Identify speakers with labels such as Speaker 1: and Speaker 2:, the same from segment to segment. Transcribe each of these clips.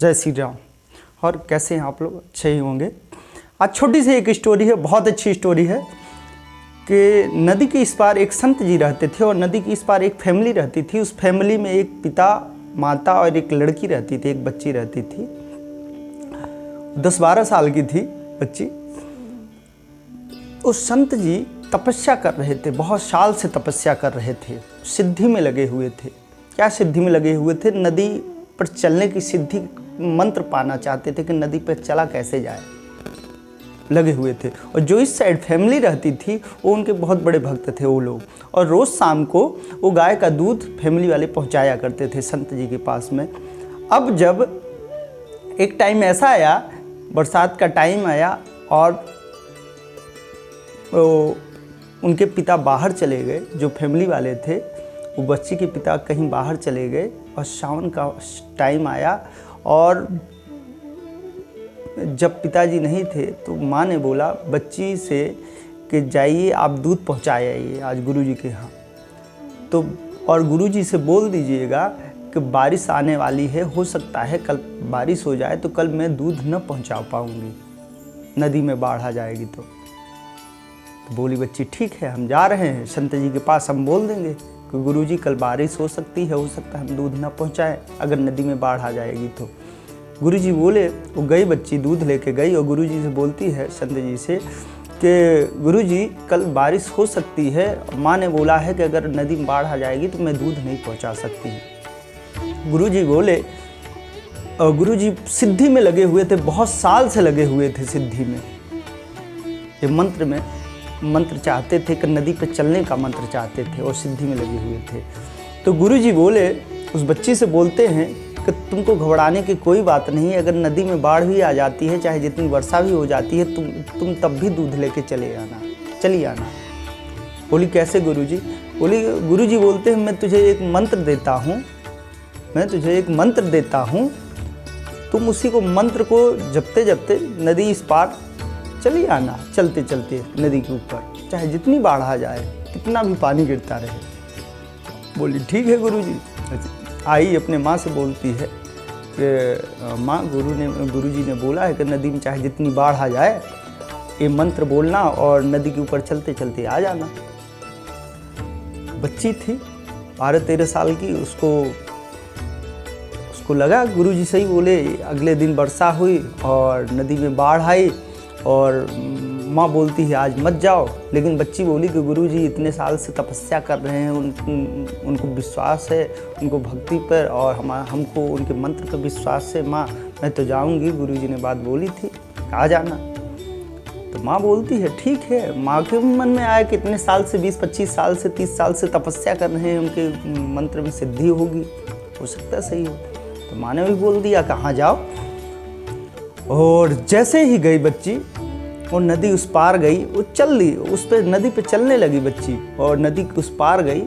Speaker 1: जय श्री राम। और कैसे हैं आप लोग? अच्छे ही होंगे। आज छोटी सी एक स्टोरी है, बहुत अच्छी स्टोरी है कि नदी के इस पार एक संत जी रहते थे और नदी के इस पार एक फैमिली रहती थी। उस फैमिली में एक पिता, माता और एक लड़की रहती थी, एक बच्ची रहती थी। 10-12 साल की थी बच्ची। उस संत जी तपस्या कर रहे थे, बहुत साल से तपस्या कर रहे थे, सिद्धि में लगे हुए थे। क्या सिद्धि में लगे हुए थे? नदी पर चलने की सिद्धि, मंत्र पाना चाहते थे कि नदी पर चला कैसे जाए, लगे हुए थे। और जो इस साइड फैमिली रहती थी वो उनके बहुत बड़े भक्त थे वो लोग। और रोज़ शाम को वो गाय का दूध फैमिली वाले पहुंचाया करते थे संत जी के पास में। अब जब एक टाइम ऐसा आया, बरसात का टाइम आया और उनके पिता बाहर चले गए, जो फैमिली वाले थे वो बच्ची के पिता कहीं बाहर चले गए। और सावन का टाइम आया और जब पिताजी नहीं थे तो माँ ने बोला बच्ची से कि जाइए आप दूध पहुँचाए आइए आज गुरुजी के यहाँ। तो और गुरुजी से बोल दीजिएगा कि बारिश आने वाली है, हो सकता है कल बारिश हो जाए तो कल मैं दूध न पहुँचा पाऊँगी, नदी में बाढ़ आ जाएगी। तो बोली बच्ची ठीक है, हम जा रहे हैं संत जी के पास, हम बोल देंगे कि गुरुजी कल बारिश हो सकती है, हो सकता है हम दूध ना पहुँचाएँ अगर नदी में बाढ़ आ जाएगी तो। गुरुजी बोले, वो गई बच्ची दूध लेके गई और गुरुजी से बोलती है संत जी से कि गुरुजी कल बारिश हो सकती है, माँ ने बोला है कि अगर नदी में बाढ़ आ जाएगी तो मैं दूध नहीं पहुँचा सकती। गुरुजी बोले, और गुरुजी सिद्धि में लगे हुए थे, बहुत साल से लगे हुए थे सिद्धि में, ये मंत्र चाहते थे कि नदी पे चलने का मंत्र चाहते थे और सिद्धि में लगे हुए थे। तो गुरुजी बोले, उस बच्ची से बोलते हैं कि तुमको घबराने की कोई बात नहीं, अगर नदी में बाढ़ भी आ जाती है, चाहे जितनी वर्षा भी हो जाती है, तुम तब भी दूध लेके चली आना। बोली कैसे गुरुजी? बोली गुरुजी बोलते हैं मैं तुझे एक मंत्र देता हूँ, तुम उसी को मंत्र को जपते जपते नदी इस पार चली आना, चलते चलते नदी के ऊपर, चाहे जितनी बाढ़ आ जाए, कितना भी पानी गिरता रहे। बोली ठीक है गुरुजी। आई अपने माँ से बोलती है कि माँ गुरुजी ने बोला है कि नदी में चाहे जितनी बाढ़ आ जाए ये मंत्र बोलना और नदी के ऊपर चलते चलते आ जाना। बच्ची थी 12-13 साल की, उसको लगा गुरुजी सही बोले। अगले दिन वर्षा हुई और नदी में बाढ़ आई और माँ बोलती है आज मत जाओ, लेकिन बच्ची बोली कि गुरुजी इतने साल से तपस्या कर रहे हैं, उनको विश्वास है, उनको भक्ति पर और हमको उनके मंत्र पर विश्वास है, माँ मैं तो जाऊंगी, गुरुजी ने बात बोली थी आ जाना। तो माँ बोलती है ठीक है। माँ के मन में आया कि इतने साल से 20-25 साल से 30 साल से तपस्या कर रहे हैं, उनके मंत्र में सिद्धि होगी, हो सकता है सही हो। तो माँ ने भी बोल दिया कहाँ जाओ। और जैसे ही गई बच्ची वो नदी उस पार गई, वो चल दी, उस पर नदी पे चलने लगी बच्ची और नदी के उस पार गई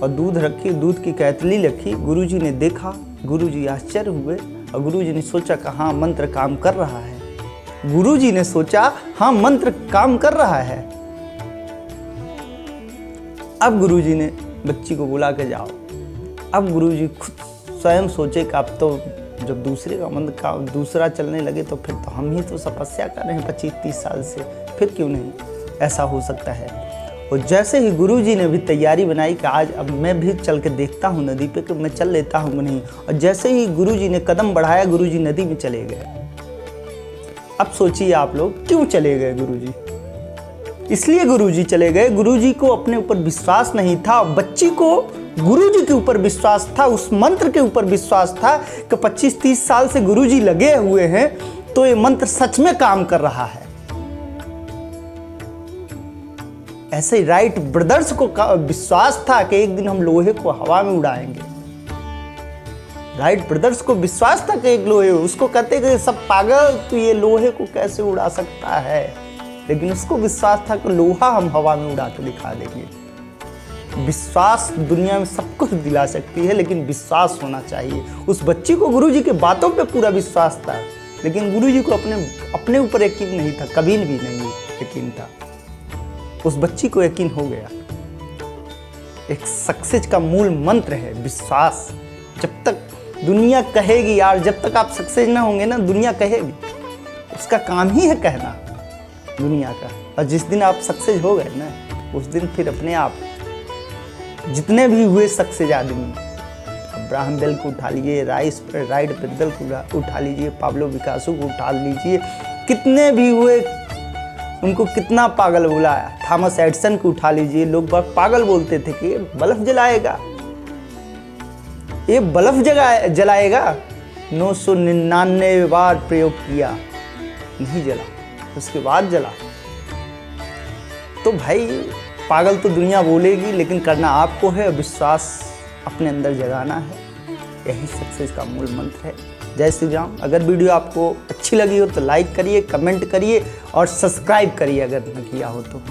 Speaker 1: और दूध रखी, दूध की कैतली रखी। गुरुजी ने देखा, गुरुजी आश्चर्य हुए और गुरुजी ने सोचा कि हाँ मंत्र काम कर रहा है। गुरुजी ने सोचा हाँ मंत्र काम कर रहा है। अब गुरुजी ने बच्ची को बुला के जाओ। अब गुरुजी खुद स्वयं सोचे कि अब तो जब दूसरे का मंत्र का दूसरा चलने लगे तो फिर तो हम ही तो तपस्या कर रहे हैं 25-30 साल से, फिर क्यों नहीं ऐसा हो सकता है। और जैसे ही गुरुजी ने भी तैयारी बनाई कि आज अब मैं भी चल के देखता हूँ नदी पे कि मैं चल लेता हूँ नहीं। और जैसे ही गुरुजी ने कदम बढ़ाया, गुरुजी नदी में चले गए। अब सोचिए आप लोग क्यों चले गए गुरुजी? इसलिए गुरुजी चले गए, गुरुजी को अपने ऊपर विश्वास नहीं था, बच्ची को गुरुजी के ऊपर विश्वास था, उस मंत्र के ऊपर विश्वास था कि 25-30 साल से गुरुजी लगे हुए हैं तो ये मंत्र सच में काम कर रहा है। ऐसे ही राइट ब्रदर्स को विश्वास था कि एक दिन हम लोहे को हवा में उड़ाएंगे। राइट ब्रदर्स को विश्वास था कि एक लोहे, उसको कहते कि सब पागल, तो ये लोहे को कैसे उड़ा सकता है, लेकिन उसको विश्वास था कि लोहा हम हवा में उड़ा के दिखा देंगे। विश्वास दुनिया में सब कुछ दिला सकती है, लेकिन विश्वास होना चाहिए। उस बच्ची को गुरुजी के बातों पे पूरा विश्वास था, लेकिन गुरुजी को अपने ऊपर यकीन नहीं था, कभी भी नहीं यकीन था। उस बच्ची को यकीन हो गया। एक सक्सेस का मूल मंत्र है विश्वास। जब तक दुनिया कहेगी यार, जब तक आप सक्सेस ना होंगे ना दुनिया कहेगी, उसका काम ही है कहना दुनिया का। और जिस दिन आप सक्सेस हो गए ना उस दिन फिर अपने आप जितने भी हुए सक्सेस आदमी, अब्राहम बेल को उठा लीजिए, राइट ब्रदर को उठा लीजिए, पाब्लो पिकासो को उठा लीजिए, कितने भी हुए, उनको कितना पागल बुलाया, थॉमस एडिसन को उठा लीजिए, लोग बहुत पागल बोलते थे कि ये बल्ब जलाएगा, ये बल्ब जलाएगा। 999 बार प्रयोग किया, नहीं जला, उसके बाद जला। तो भाई पागल तो दुनिया बोलेगी, लेकिन करना आपको है, विश्वास अपने अंदर जगाना है, यही सक्सेस का मूल मंत्र है। जय श्री राम। अगर वीडियो आपको अच्छी लगी हो तो लाइक करिए, कमेंट करिए और सब्सक्राइब करिए अगर नहीं किया हो तो।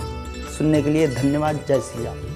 Speaker 1: सुनने के लिए धन्यवाद। जय श्री राम।